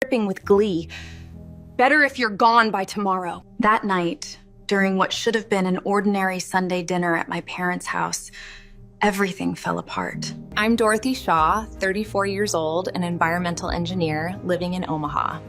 dripping with glee. Better if you're gone by tomorrow. That night, during what should have been an ordinary Sunday dinner at my parents' house, everything fell apart. I'm Dorothy Shaw, 34 years old, an environmental engineer living in Omaha.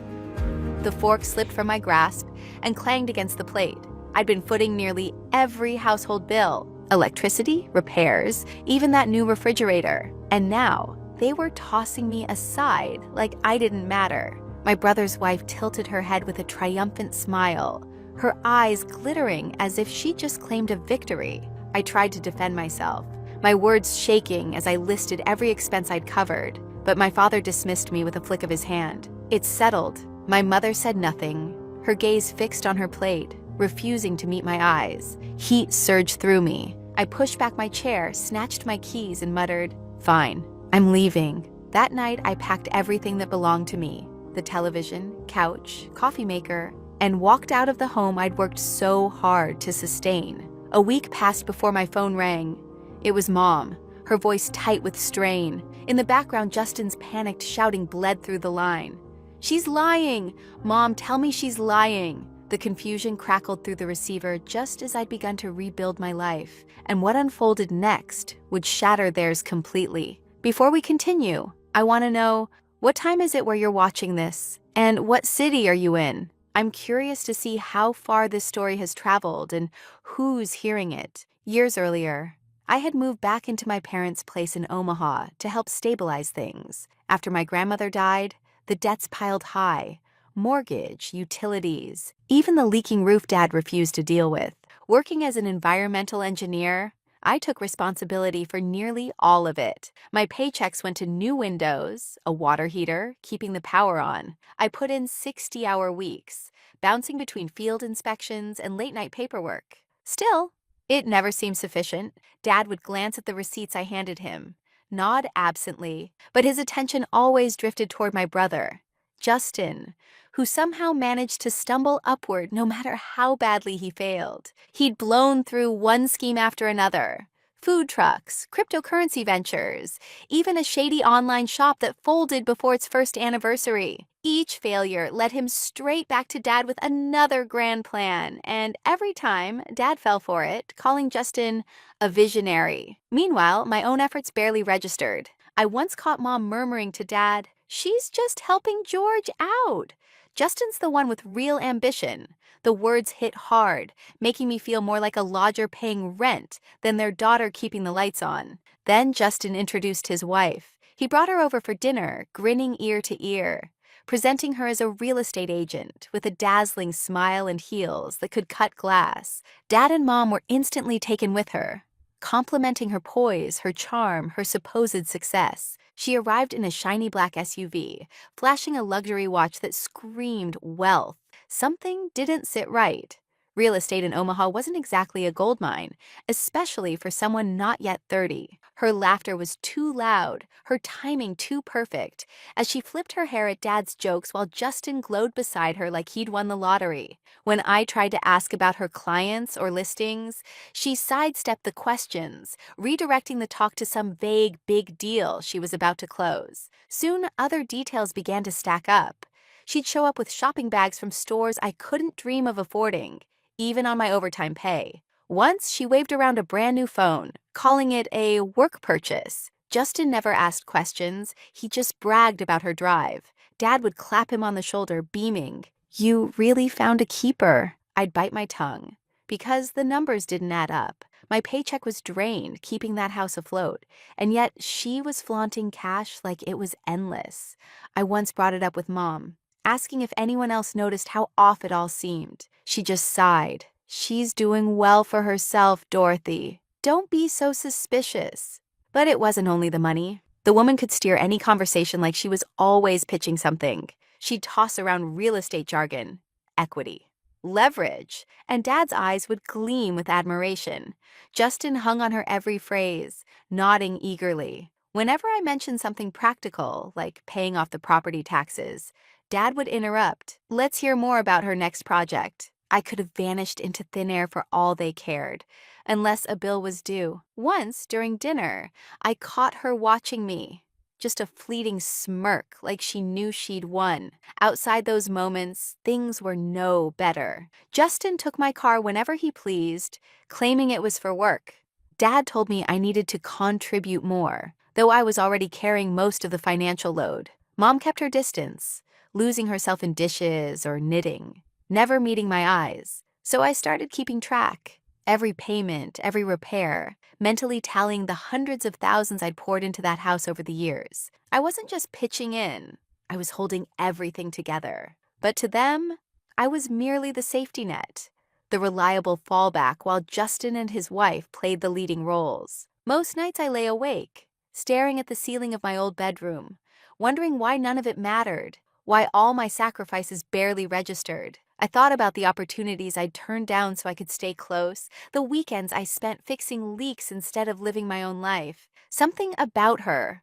The fork slipped from my grasp and clanged against the plate. I'd been footing nearly every household bill: electricity, repairs, even that new refrigerator. And now, they were tossing me aside like I didn't matter. My brother's wife tilted her head with a triumphant smile, her eyes glittering as if she just claimed a victory. I tried to defend myself, my words shaking as I listed every expense I'd covered, but my father dismissed me with a flick of his hand. It's settled. My mother said nothing, her gaze fixed on her plate, refusing to meet my eyes. Heat surged through me. I pushed back my chair, snatched my keys, and muttered, "Fine, I'm leaving." That night, I packed everything that belonged to me: the television, couch, coffee maker, and walked out of the home I'd worked so hard to sustain. A week passed before my phone rang. It was Mom, her voice tight with strain. In the background, Justin's panicked shouting bled through the line. "She's lying! Mom, tell me she's lying!" The confusion crackled through the receiver just as I'd begun to rebuild my life, and what unfolded next would shatter theirs completely. Before we continue, I want to know, what time is it where you're watching this? And what city are you in? I'm curious to see how far this story has traveled and who's hearing it. Years earlier, I had moved back into my parents' place in Omaha to help stabilize things. After my grandmother died, the debts piled high: mortgage, utilities, even the leaking roof Dad refused to deal with. Working as an environmental engineer, I took responsibility for nearly all of it. My paychecks went to new windows, a water heater, keeping the power on. I put in 60-hour weeks, bouncing between field inspections and late-night paperwork. Still, it never seemed sufficient. Dad would glance at the receipts I handed him, nod absently, but his attention always drifted toward my brother, Justin, who somehow managed to stumble upward no matter how badly he failed. He'd blown through one scheme after another: food trucks, cryptocurrency ventures, even a shady online shop that folded before its first anniversary. Each failure led him straight back to Dad with another grand plan, and every time, Dad fell for it, calling Justin a visionary. Meanwhile, my own efforts barely registered. I once caught Mom murmuring to Dad, "She's just helping George out. Justin's the one with real ambition." The words hit hard, making me feel more like a lodger paying rent than their daughter keeping the lights on. Then Justin introduced his wife. He brought her over for dinner, grinning ear to ear, presenting her as a real estate agent with a dazzling smile and heels that could cut glass. Dad and Mom were instantly taken with her, complimenting her poise, her charm, her supposed success. She arrived in a shiny black SUV, flashing a luxury watch that screamed wealth. Something didn't sit right. Real estate in Omaha wasn't exactly a goldmine, especially for someone not yet 30. Her laughter was too loud, her timing too perfect, as she flipped her hair at Dad's jokes while Justin glowed beside her like he'd won the lottery. When I tried to ask about her clients or listings, she sidestepped the questions, redirecting the talk to some vague big deal she was about to close. Soon, other details began to stack up. She'd show up with shopping bags from stores I couldn't dream of affording, even on my overtime pay. Once, she waved around a brand new phone, calling it a work purchase. Justin never asked questions. He just bragged about her drive. Dad would clap him on the shoulder, beaming. "You really found a keeper." I'd bite my tongue, because the numbers didn't add up. My paycheck was drained, keeping that house afloat, and yet she was flaunting cash like it was endless. I once brought it up with Mom, asking if anyone else noticed how off it all seemed. She just sighed. "She's doing well for herself, Dorothy. Don't be so suspicious." But it wasn't only the money. The woman could steer any conversation like she was always pitching something. She'd toss around real estate jargon, equity, leverage, and Dad's eyes would gleam with admiration. Justin hung on her every phrase, nodding eagerly. Whenever I mentioned something practical, like paying off the property taxes, Dad would interrupt. "Let's hear more about her next project." I could have vanished into thin air for all they cared, unless a bill was due. Once, during dinner, I caught her watching me, just a fleeting smirk like she knew she'd won. Outside those moments, things were no better. Justin took my car whenever he pleased, claiming it was for work. Dad told me I needed to contribute more, though I was already carrying most of the financial load. Mom kept her distance, losing herself in dishes or knitting, never meeting my eyes. So I started keeping track. Every payment, every repair, mentally tallying the hundreds of thousands I'd poured into that house over the years. I wasn't just pitching in, I was holding everything together. But to them, I was merely the safety net, the reliable fallback while Justin and his wife played the leading roles. Most nights I lay awake, staring at the ceiling of my old bedroom, wondering why none of it mattered, why all my sacrifices barely registered. I thought about the opportunities I'd turned down so I could stay close, the weekends I spent fixing leaks instead of living my own life. Something about her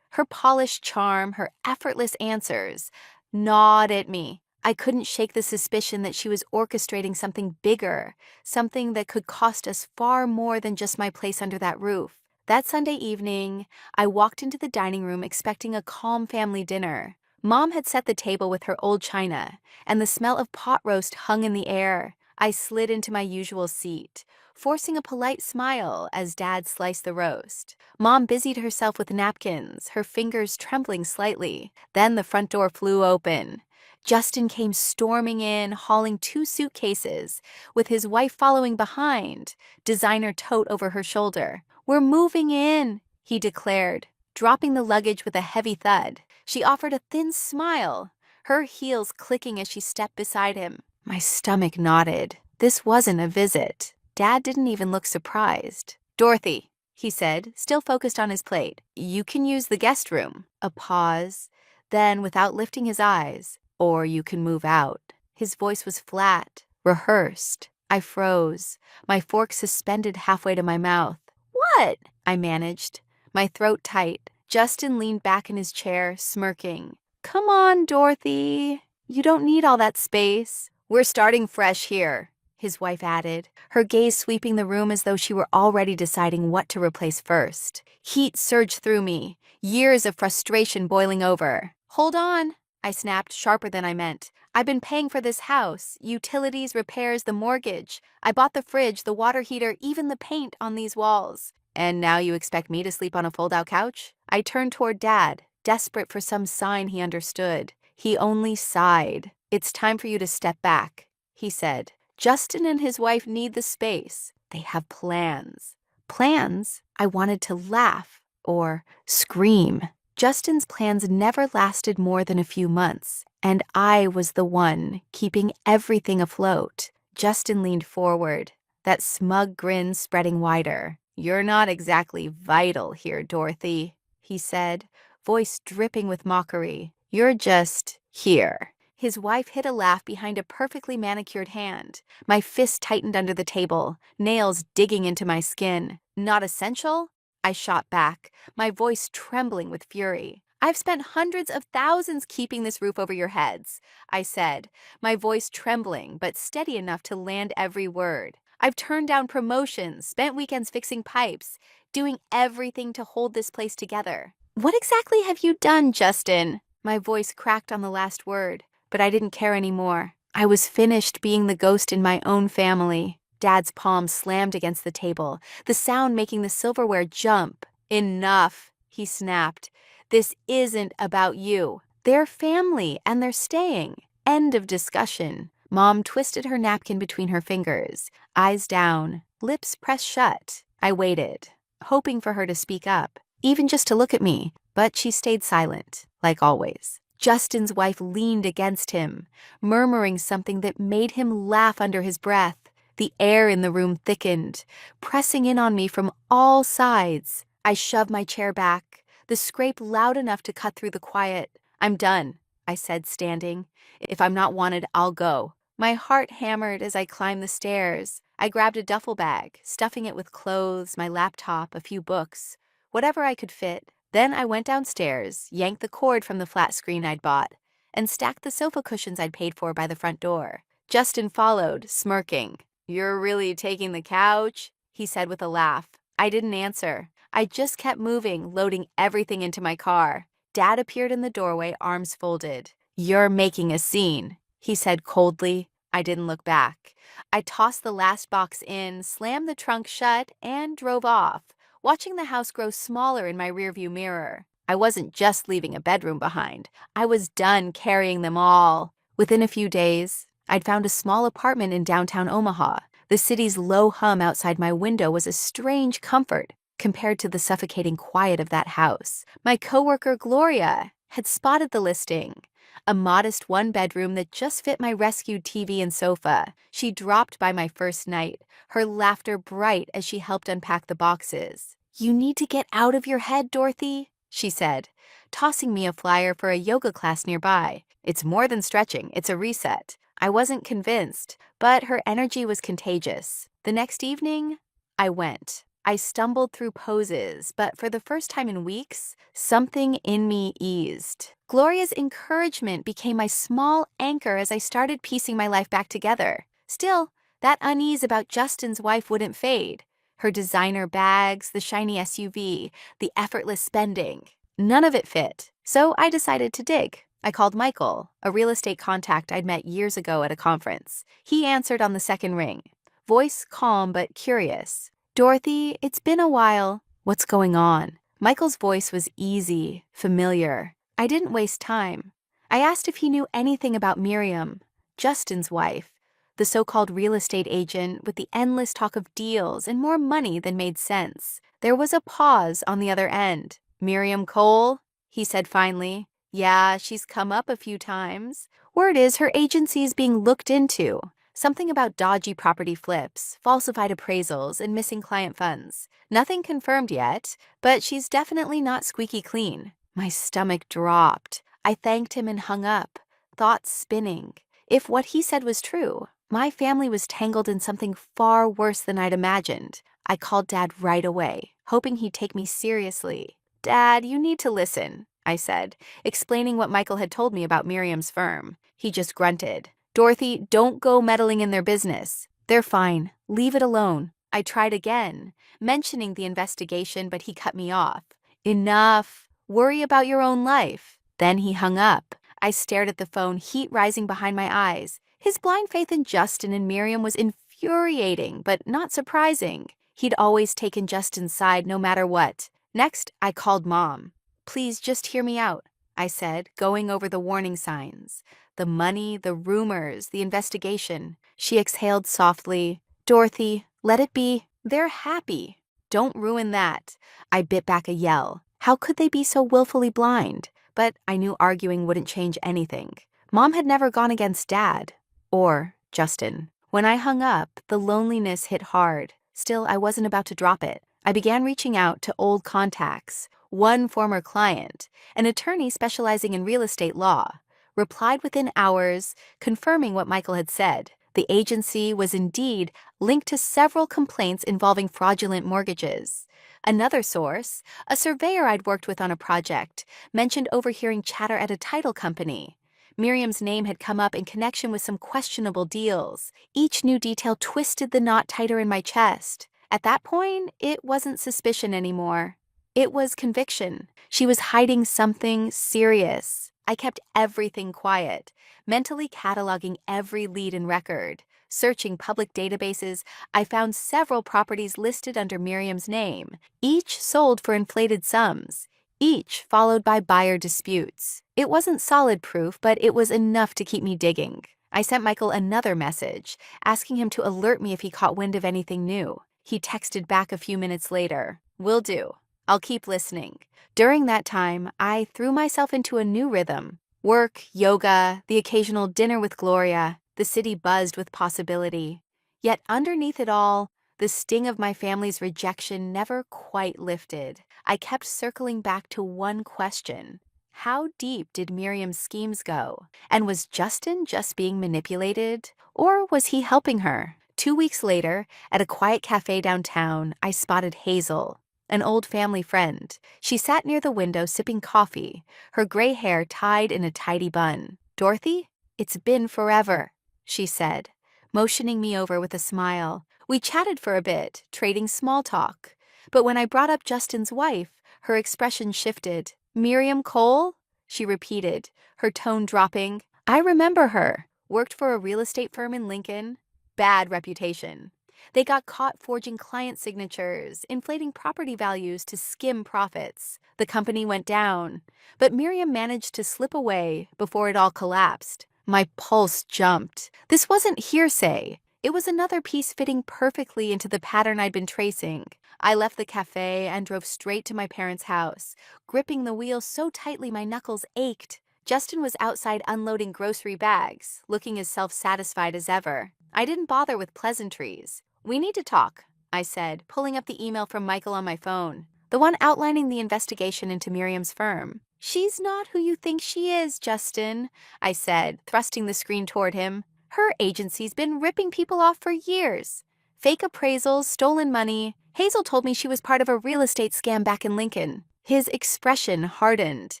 polished charm, her effortless answers, gnawed at me. I couldn't shake the suspicion that she was orchestrating something bigger, something that could cost us far more than just my place under that roof. That Sunday evening, I walked into the dining room expecting a calm family dinner. Mom had set the table with her old china, and the smell of pot roast hung in the air. I slid into my usual seat, forcing a polite smile as Dad sliced the roast. Mom busied herself with napkins, her fingers trembling slightly. Then the front door flew open. Justin came storming in, hauling 2 suitcases, with his wife following behind, designer tote over her shoulder. "We're moving in," he declared, dropping the luggage with a heavy thud. She offered a thin smile, her heels clicking as she stepped beside him. My stomach knotted. This wasn't a visit. Dad didn't even look surprised. "Dorothy," he said, still focused on his plate, "you can use the guest room." A pause, then without lifting his eyes, "Or you can move out." His voice was flat, rehearsed. I froze, my fork suspended halfway to my mouth. "What?" I managed, my throat tight. Justin leaned back in his chair, smirking. "Come on, Dorothy. You don't need all that space." "We're starting fresh here," his wife added, her gaze sweeping the room as though she were already deciding what to replace first. Heat surged through me, years of frustration boiling over. "Hold on," I snapped, sharper than I meant. "I've been paying for this house, utilities, repairs, the mortgage. I bought the fridge, the water heater, even the paint on these walls. And now you expect me to sleep on a fold-out couch?" I turned toward Dad, desperate for some sign he understood. He only sighed. "It's time for you to step back," he said. "Justin and his wife need the space. They have plans." Plans? I wanted to laugh or scream. Justin's plans never lasted more than a few months, and I was the one keeping everything afloat. Justin leaned forward, that smug grin spreading wider. "You're not exactly vital here, Dorothy," he said, voice dripping with mockery. "You're just here." His wife hid a laugh behind a perfectly manicured hand. My fist tightened under the table, nails digging into my skin. "Not essential?" I shot back, my voice trembling with fury. "I've spent hundreds of thousands keeping this roof over your heads," I said, my voice trembling but steady enough to land every word. "I've turned down promotions, spent weekends fixing pipes, doing everything to hold this place together." "What exactly have you done, Justin?" My voice cracked on the last word, but I didn't care anymore. I was finished being the ghost in my own family. Dad's palm slammed against the table, the sound making the silverware jump. "Enough," he snapped. "This isn't about you. They're family, and they're staying. End of discussion." Mom twisted her napkin between her fingers, eyes down, lips pressed shut. I waited, hoping for her to speak up, even just to look at me, but she stayed silent, like always. Justin's wife leaned against him, murmuring something that made him laugh under his breath. The air in the room thickened, pressing in on me from all sides. I shoved my chair back, the scrape loud enough to cut through the quiet. "I'm done," I said, standing. "If I'm not wanted, I'll go." My heart hammered as I climbed the stairs. I grabbed a duffel bag, stuffing it with clothes, my laptop, a few books, whatever I could fit. Then I went downstairs, yanked the cord from the flat screen I'd bought, and stacked the sofa cushions I'd paid for by the front door. Justin followed, smirking. "You're really taking the couch?" he said with a laugh. I didn't answer. I just kept moving, loading everything into my car. Dad appeared in the doorway, arms folded. "You're making a scene," he said coldly. I didn't look back. I tossed the last box in, slammed the trunk shut, and drove off, watching the house grow smaller in my rearview mirror. I wasn't just leaving a bedroom behind. I was done carrying them all. Within a few days, I'd found a small apartment in downtown Omaha. The city's low hum outside my window was a strange comfort compared to the suffocating quiet of that house. My coworker, Gloria, had spotted the listing. A modest one-bedroom that just fit my rescued TV and sofa. She dropped by my first night, her laughter bright as she helped unpack the boxes. "You need to get out of your head, Dorothy," she said, tossing me a flyer for a yoga class nearby. "It's more than stretching, it's a reset." I wasn't convinced, but her energy was contagious. The next evening, I went. I stumbled through poses, but for the first time in weeks, something in me eased. Gloria's encouragement became my small anchor as I started piecing my life back together. Still, that unease about Justin's wife wouldn't fade. Her designer bags, the shiny SUV, the effortless spending. None of it fit, so I decided to dig. I called Michael, a real estate contact I'd met years ago at a conference. He answered on the second ring, voice calm but curious. "Dorothy, it's been a while. What's going on?" Michael's voice was easy, familiar. I didn't waste time. I asked if he knew anything about Miriam, Justin's wife, the so-called real estate agent with the endless talk of deals and more money than made sense. There was a pause on the other end. "Miriam Cole?" he said finally. "Yeah, she's come up a few times. Word is her agency is being looked into. Something about dodgy property flips, falsified appraisals, and missing client funds. Nothing confirmed yet, but she's definitely not squeaky clean." My stomach dropped. I thanked him and hung up, thoughts spinning. If what he said was true, my family was tangled in something far worse than I'd imagined. I called Dad right away, hoping he'd take me seriously. "Dad, you need to listen," I said, explaining what Michael had told me about Miriam's firm. He just grunted. "Dorothy, don't go meddling in their business. They're fine. Leave it alone." I tried again, mentioning the investigation, but he cut me off. "Enough. Worry about your own life." Then he hung up. I stared at the phone, heat rising behind my eyes. His blind faith in Justin and Miriam was infuriating, but not surprising. He'd always taken Justin's side no matter what. Next, I called Mom. "Please just hear me out," I said, going over the warning signs. The money, the rumors, the investigation. She exhaled softly. "Dorothy, let it be. They're happy. Don't ruin that." I bit back a yell. How could they be so willfully blind? But I knew arguing wouldn't change anything. Mom had never gone against Dad. Or Justin. When I hung up, the loneliness hit hard. Still, I wasn't about to drop it. I began reaching out to old contacts. One former client, an attorney specializing in real estate law, replied within hours, confirming what Michael had said. The agency was indeed linked to several complaints involving fraudulent mortgages. Another source, a surveyor I'd worked with on a project, mentioned overhearing chatter at a title company. Miriam's name had come up in connection with some questionable deals. Each new detail twisted the knot tighter in my chest. At that point, it wasn't suspicion anymore. It was conviction. She was hiding something serious. I kept everything quiet, mentally cataloging every lead and record. Searching public databases, I found several properties listed under Miriam's name, each sold for inflated sums, each followed by buyer disputes. It wasn't solid proof, but it was enough to keep me digging. I sent Michael another message, asking him to alert me if he caught wind of anything new. He texted back a few minutes later. "Will do. I'll keep listening." During that time, I threw myself into a new rhythm. Work, yoga, the occasional dinner with Gloria. The city buzzed with possibility. Yet underneath it all, the sting of my family's rejection never quite lifted. I kept circling back to one question. How deep did Miriam's schemes go? And was Justin just being manipulated? Or was he helping her? 2 weeks later, at a quiet cafe downtown, I spotted Hazel, an old family friend. She sat near the window sipping coffee, her gray hair tied in a tidy bun. "Dorothy, it's been forever," she said, motioning me over with a smile. We chatted for a bit, trading small talk. But when I brought up Justin's wife, her expression shifted. Miriam Cole? She repeated, her tone dropping. I remember her. Worked for a real estate firm in Lincoln. Bad reputation. They got caught forging client signatures, inflating property values to skim profits. The company went down, but Miriam managed to slip away before it all collapsed. My pulse jumped. This wasn't hearsay. It was another piece fitting perfectly into the pattern I'd been tracing. I left the cafe and drove straight to my parents' house, gripping the wheel so tightly my knuckles ached. Justin was outside unloading grocery bags, looking as self-satisfied as ever. I didn't bother with pleasantries. We need to talk, I said, pulling up the email from Michael on my phone, the one outlining the investigation into Miriam's firm. She's not who you think she is, Justin, I said, thrusting the screen toward him. Her agency's been ripping people off for years. Fake appraisals, stolen money. Hazel told me she was part of a real estate scam back in Lincoln. His expression hardened.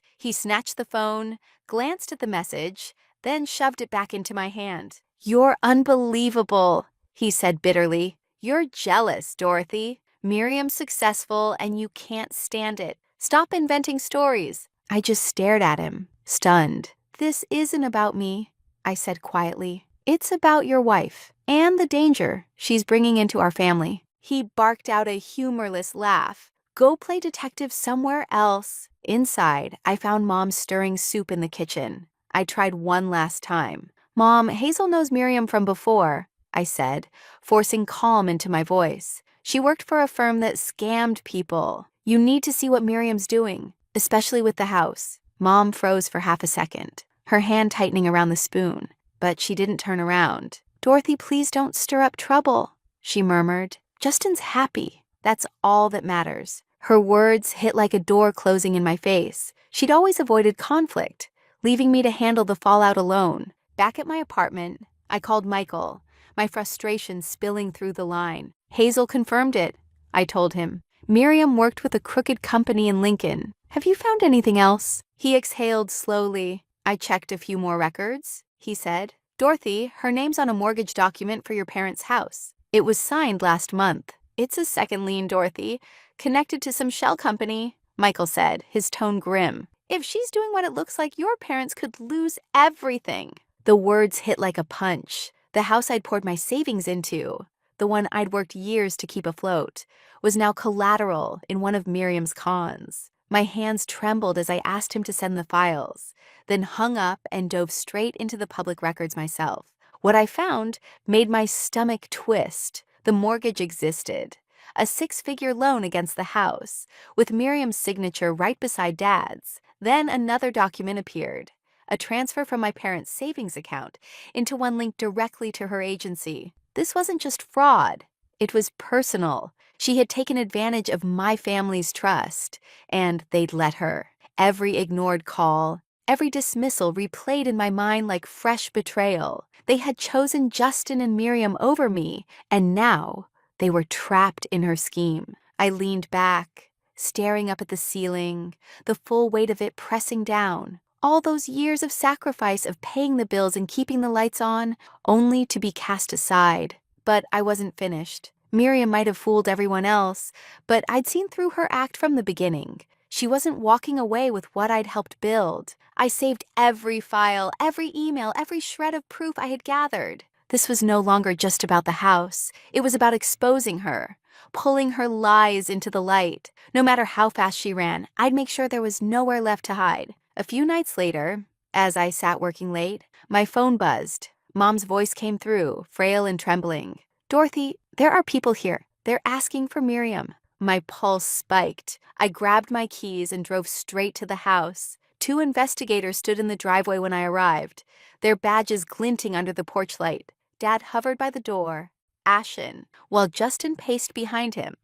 He snatched the phone, glanced at the message, then shoved it back into my hand. You're unbelievable, he said bitterly. You're jealous, Dorothy. Miriam's successful and you can't stand it. Stop inventing stories. I just stared at him, stunned. This isn't about me, I said quietly. It's about your wife and the danger she's bringing into our family. He barked out a humorless laugh. Go play detective somewhere else. Inside, I found Mom stirring soup in the kitchen. I tried one last time. Mom, Hazel knows Miriam from before, I said, forcing calm into my voice. She worked for a firm that scammed people. You need to see what Miriam's doing, especially with the house. Mom froze for half a second, her hand tightening around the spoon, but she didn't turn around. Dorothy, please don't stir up trouble, she murmured. Justin's happy. That's all that matters. Her words hit like a door closing in my face. She'd always avoided conflict, leaving me to handle the fallout alone. Back at my apartment, I called Michael, my frustration spilling through the line. Hazel confirmed it, I told him. Miriam worked with a crooked company in Lincoln. Have you found anything else? He exhaled slowly. I checked a few more records, he said. Dorothy, her name's on a mortgage document for your parents' house. It was signed last month. It's a second lien, Dorothy, connected to some shell company, Michael said, his tone grim. If she's doing what it looks like, your parents could lose everything. The words hit like a punch. The house I'd poured my savings into, the one I'd worked years to keep afloat, was now collateral in one of Miriam's cons. My hands trembled as I asked him to send the files, then hung up and dove straight into the public records myself. What I found made my stomach twist. The mortgage existed. A 6-figure loan against the house, with Miriam's signature right beside Dad's. Then another document appeared. A transfer from my parents' savings account into one linked directly to her agency. This wasn't just fraud. It was personal. She had taken advantage of my family's trust, and they'd let her. Every ignored call, every dismissal replayed in my mind like fresh betrayal. They had chosen Justin and Miriam over me, and now they were trapped in her scheme. I leaned back, staring up at the ceiling, the full weight of it pressing down. All those years of sacrifice of paying the bills and keeping the lights on, only to be cast aside. But I wasn't finished. Miriam might have fooled everyone else, but I'd seen through her act from the beginning. She wasn't walking away with what I'd helped build. I saved every file, every email, every shred of proof I had gathered. This was no longer just about the house. It was about exposing her, pulling her lies into the light. No matter how fast she ran, I'd make sure there was nowhere left to hide. A few nights later, as I sat working late, my phone buzzed. Mom's voice came through, frail and trembling. Dorothy, there are people here. They're asking for Miriam. My pulse spiked. I grabbed my keys and drove straight to the house. 2 investigators stood in the driveway when I arrived, their badges glinting under the porch light. Dad hovered by the door, ashen, while Justin paced behind him,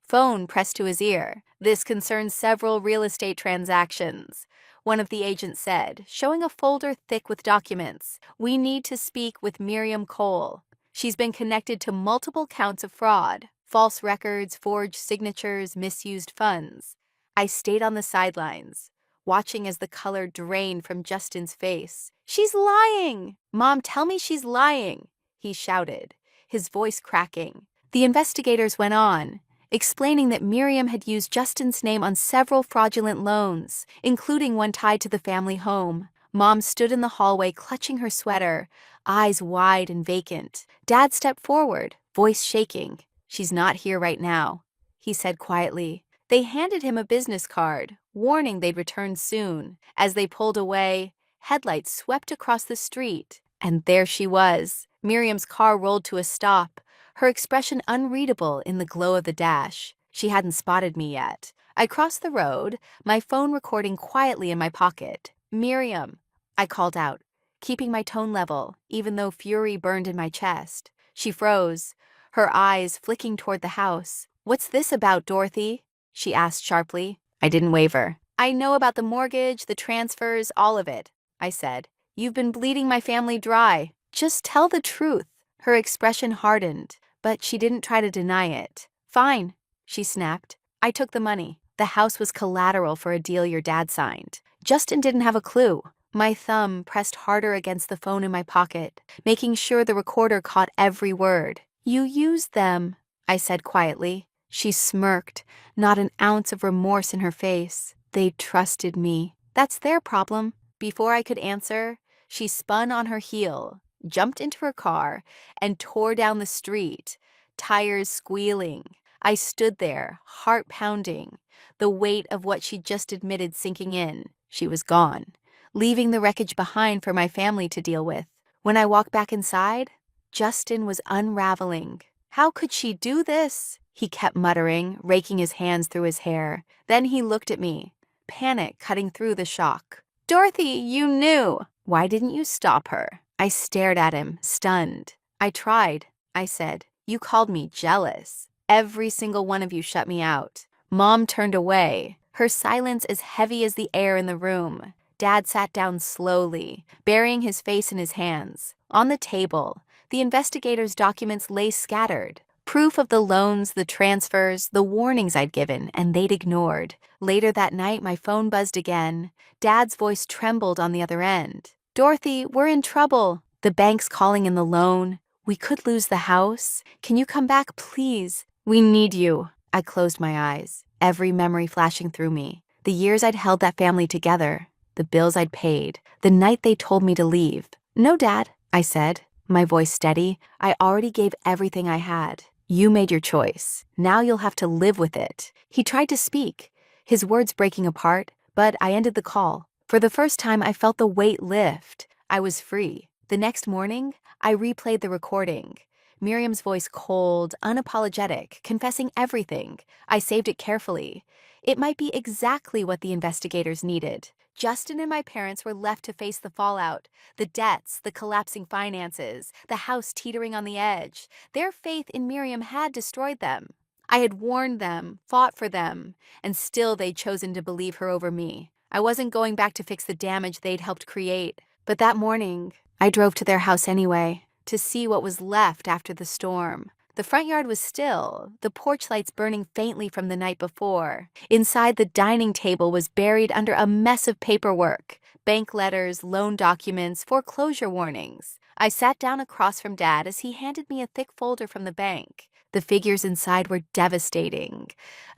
phone pressed to his ear. This concerns several real estate transactions, one of the agents said, showing a folder thick with documents. We need to speak with Miriam Cole. She's been connected to multiple counts of fraud, false records, forged signatures, misused funds. I stayed on the sidelines, watching as the color drained from Justin's face. She's lying! Mom, tell me she's lying, he shouted, his voice cracking. The investigators went on, explaining that Miriam had used Justin's name on several fraudulent loans, including one tied to the family home. Mom stood in the hallway clutching her sweater, eyes wide and vacant. Dad stepped forward, voice shaking. "She's not here right now," he said quietly. They handed him a business card, warning they'd return soon. As they pulled away, headlights swept across the street, and there she was. Miriam's car rolled to a stop, her expression unreadable in the glow of the dash. She hadn't spotted me yet. I crossed the road, my phone recording quietly in my pocket. "Miriam," I called out, keeping my tone level, even though fury burned in my chest. She froze, her eyes flicking toward the house. "What's this about, Dorothy?" she asked sharply. I didn't waver. "I know about the mortgage, the transfers, all of it," I said. "You've been bleeding my family dry. Just tell the truth." Her expression hardened, but she didn't try to deny it. "Fine," she snapped. "I took the money. The house was collateral for a deal your dad signed. Justin didn't have a clue." My thumb pressed harder against the phone in my pocket, making sure the recorder caught every word. "You used them," I said quietly. She smirked, not an ounce of remorse in her face. "They trusted me. That's their problem." Before I could answer, she spun on her heel, jumped into her car, and tore down the street, tires squealing. I stood there, heart pounding, the weight of what she'd just admitted sinking in. She was gone, leaving the wreckage behind for my family to deal with. When I walked back inside, Justin was unraveling. "How could she do this?" he kept muttering, raking his hands through his hair. Then he looked at me, panic cutting through the shock. "Dorothy, you knew. Why didn't you stop her?" I stared at him, stunned. "I tried," I said. "You called me jealous. Every single one of you shut me out." Mom turned away, her silence as heavy as the air in the room. Dad sat down slowly, burying his face in his hands. On the table, the investigators' documents lay scattered. Proof of the loans, the transfers, the warnings I'd given, and they'd ignored. Later that night, my phone buzzed again. Dad's voice trembled on the other end. "Dorothy, we're in trouble. The bank's calling in the loan. We could lose the house. Can you come back, please? We need you." I closed my eyes, every memory flashing through me. The years I'd held that family together, the bills I'd paid, the night they told me to leave. "No, Dad," I said, my voice steady. "I already gave everything I had. You made your choice. Now you'll have to live with it." He tried to speak, his words breaking apart, but I ended the call. For the first time, I felt the weight lift. I was free. The next morning, I replayed the recording. Miriam's voice cold, unapologetic, confessing everything. I saved it carefully. It might be exactly what the investigators needed. Justin and my parents were left to face the fallout, the debts, the collapsing finances, the house teetering on the edge. Their faith in Miriam had destroyed them. I had warned them, fought for them, and still they'd chosen to believe her over me. I wasn't going back to fix the damage they'd helped create. But that morning, I drove to their house anyway, to see what was left after the storm. The front yard was still, the porch lights burning faintly from the night before. Inside, the dining table was buried under a mess of paperwork, bank letters, loan documents, foreclosure warnings. I sat down across from Dad as he handed me a thick folder from the bank. The figures inside were devastating.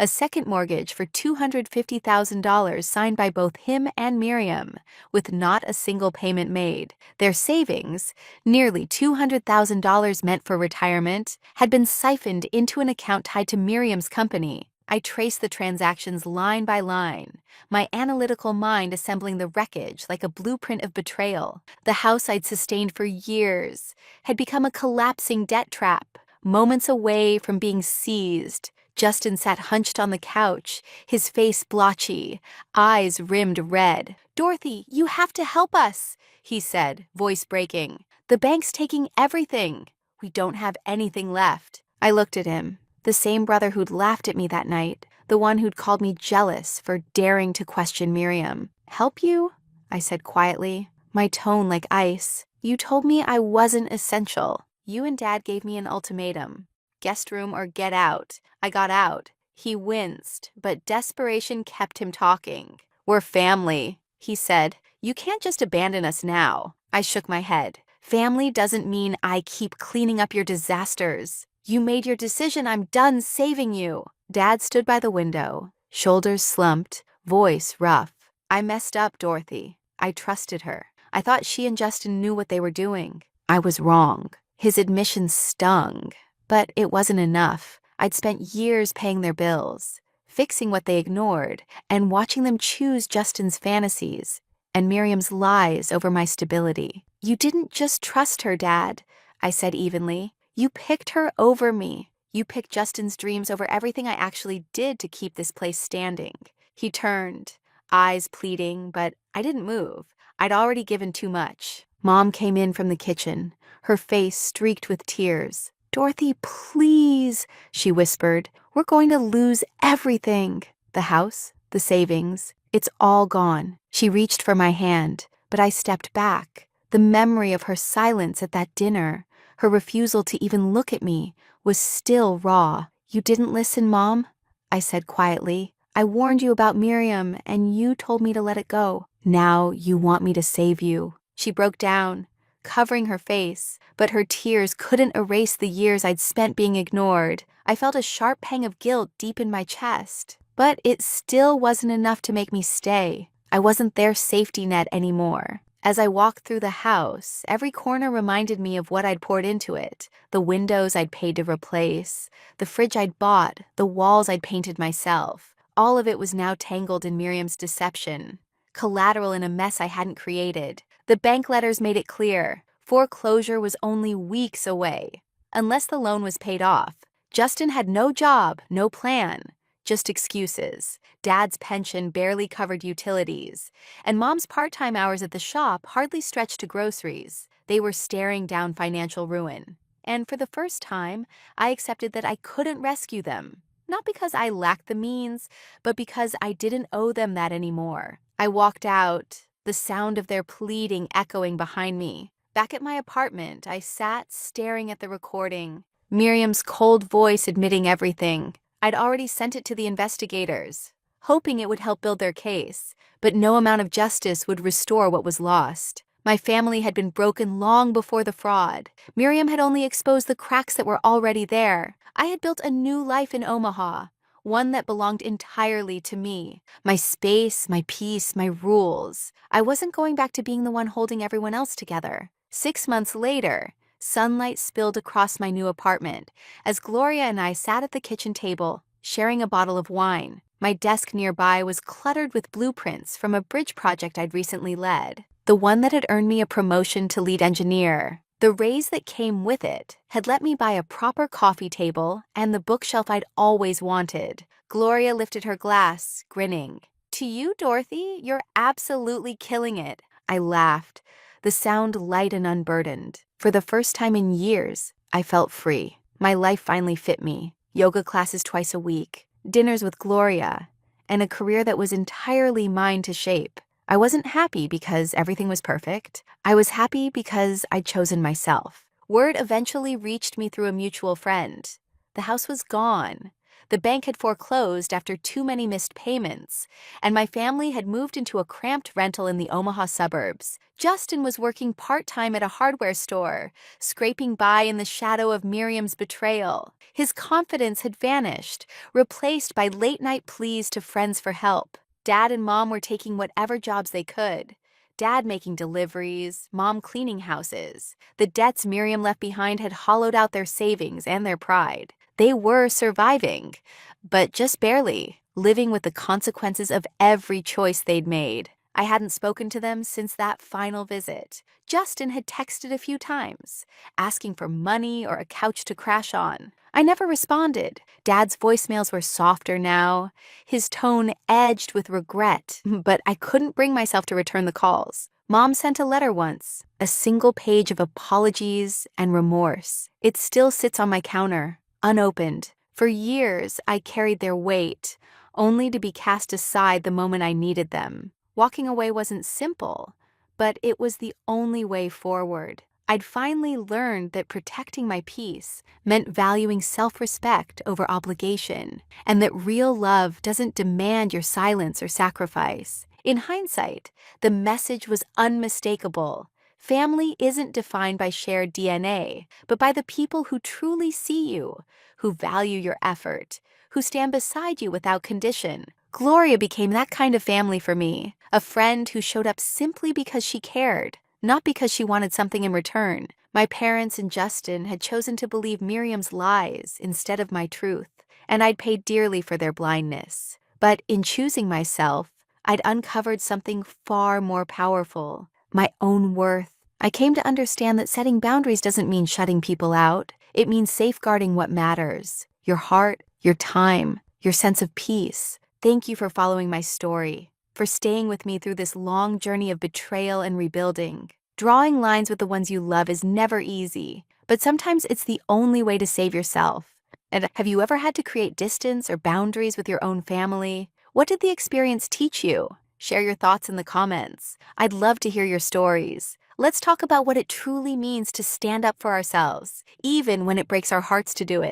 A second mortgage for $250,000 signed by both him and Miriam, with not a single payment made. Their savings, nearly $200,000 meant for retirement, had been siphoned into an account tied to Miriam's company. I traced the transactions line by line, my analytical mind assembling the wreckage like a blueprint of betrayal. The house I'd sustained for years had become a collapsing debt trap. Moments away from being seized, Justin sat hunched on the couch, his face blotchy, eyes rimmed red. "Dorothy, you have to help us," he said, voice breaking. "The bank's taking everything. We don't have anything left." I looked at him, the same brother who'd laughed at me that night, the one who'd called me jealous for daring to question Miriam. "Help you?" I said quietly, my tone like ice. "You told me I wasn't essential. You and Dad gave me an ultimatum. Guest room or get out." I got out. He winced, but desperation kept him talking. "We're family," he said. "You can't just abandon us now." I shook my head. "Family doesn't mean I keep cleaning up your disasters." You made your decision. I'm done saving you. Dad stood by the window, shoulders slumped, voice rough. I messed up, Dorothy. I trusted her. I thought she and Justin knew what they were doing. I was wrong. His admission stung, but it wasn't enough. I'd spent years paying their bills, fixing what they ignored, and watching them choose Justin's fantasies and Miriam's lies over my stability. You didn't just trust her, Dad, I said evenly. You picked her over me. You picked Justin's dreams over everything I actually did to keep this place standing. He turned, eyes pleading, but I didn't move. I'd already given too much. Mom came in from the kitchen, her face streaked with tears. Dorothy, please, she whispered. We're going to lose everything. The house, the savings, it's all gone. She reached for my hand, but I stepped back. The memory of her silence at that dinner, her refusal to even look at me, was still raw. You didn't listen, Mom? I said quietly. I warned you about Miriam, and you told me to let it go. Now you want me to save you. She broke down, covering her face, but her tears couldn't erase the years I'd spent being ignored. I felt a sharp pang of guilt deep in my chest, but it still wasn't enough to make me stay. I wasn't their safety net anymore. As I walked through the house, every corner reminded me of what I'd poured into it. The windows I'd paid to replace, the fridge I'd bought, the walls I'd painted myself. All of it was now tangled in Miriam's deception, collateral in a mess I hadn't created. The bank letters made it clear. Foreclosure was only weeks away. Unless the loan was paid off, Justin had no job, no plan, just excuses. Dad's pension barely covered utilities, and Mom's part-time hours at the shop hardly stretched to groceries. They were staring down financial ruin. And for the first time, I accepted that I couldn't rescue them. Not because I lacked the means, but because I didn't owe them that anymore. I walked out, the sound of their pleading echoing behind me. Back at my apartment, I sat staring at the recording, Miriam's cold voice admitting everything. I'd already sent it to the investigators, hoping it would help build their case, but no amount of justice would restore what was lost. My family had been broken long before the fraud. Miriam had only exposed the cracks that were already there. I had built a new life in Omaha, one that belonged entirely to me. My space, my peace, my rules. I wasn't going back to being the one holding everyone else together. 6 months later, sunlight spilled across my new apartment as Gloria and I sat at the kitchen table, sharing a bottle of wine. My desk nearby was cluttered with blueprints from a bridge project I'd recently led, the one that had earned me a promotion to lead engineer. The raise that came with it had let me buy a proper coffee table and the bookshelf I'd always wanted. Gloria lifted her glass, grinning. To you, Dorothy, you're absolutely killing it. I laughed, the sound light and unburdened. For the first time in years, I felt free. My life finally fit me. Yoga classes twice a week, dinners with Gloria, and a career that was entirely mine to shape. I wasn't happy because everything was perfect. I was happy because I'd chosen myself. Word eventually reached me through a mutual friend. The house was gone. The bank had foreclosed after too many missed payments, and my family had moved into a cramped rental in the Omaha suburbs. Justin was working part-time at a hardware store, scraping by in the shadow of Miriam's betrayal. His confidence had vanished, replaced by late-night pleas to friends for help. Dad and Mom were taking whatever jobs they could. Dad making deliveries, Mom cleaning houses. The debts Miriam left behind had hollowed out their savings and their pride. They were surviving, but just barely, living with the consequences of every choice they'd made. I hadn't spoken to them since that final visit. Justin had texted a few times, asking for money or a couch to crash on. I never responded. Dad's voicemails were softer now, his tone edged with regret, but I couldn't bring myself to return the calls. Mom sent a letter once, a single page of apologies and remorse. It still sits on my counter, unopened. For years, I carried their weight, only to be cast aside the moment I needed them. Walking away wasn't simple, but it was the only way forward. I'd finally learned that protecting my peace meant valuing self-respect over obligation, and that real love doesn't demand your silence or sacrifice. In hindsight, the message was unmistakable. Family isn't defined by shared DNA, but by the people who truly see you, who value your effort, who stand beside you without condition. Gloria became that kind of family for me, a friend who showed up simply because she cared, not because she wanted something in return. My parents and Justin had chosen to believe Miriam's lies instead of my truth, and I'd paid dearly for their blindness. But in choosing myself, I'd uncovered something far more powerful, my own worth. I came to understand that setting boundaries doesn't mean shutting people out. It means safeguarding what matters: your heart, your time, your sense of peace. Thank you for following my story, for staying with me through this long journey of betrayal and rebuilding. Drawing lines with the ones you love is never easy, but sometimes it's the only way to save yourself. And have you ever had to create distance or boundaries with your own family? What did the experience teach you? Share your thoughts in the comments. I'd love to hear your stories. Let's talk about what it truly means to stand up for ourselves, even when it breaks our hearts to do it.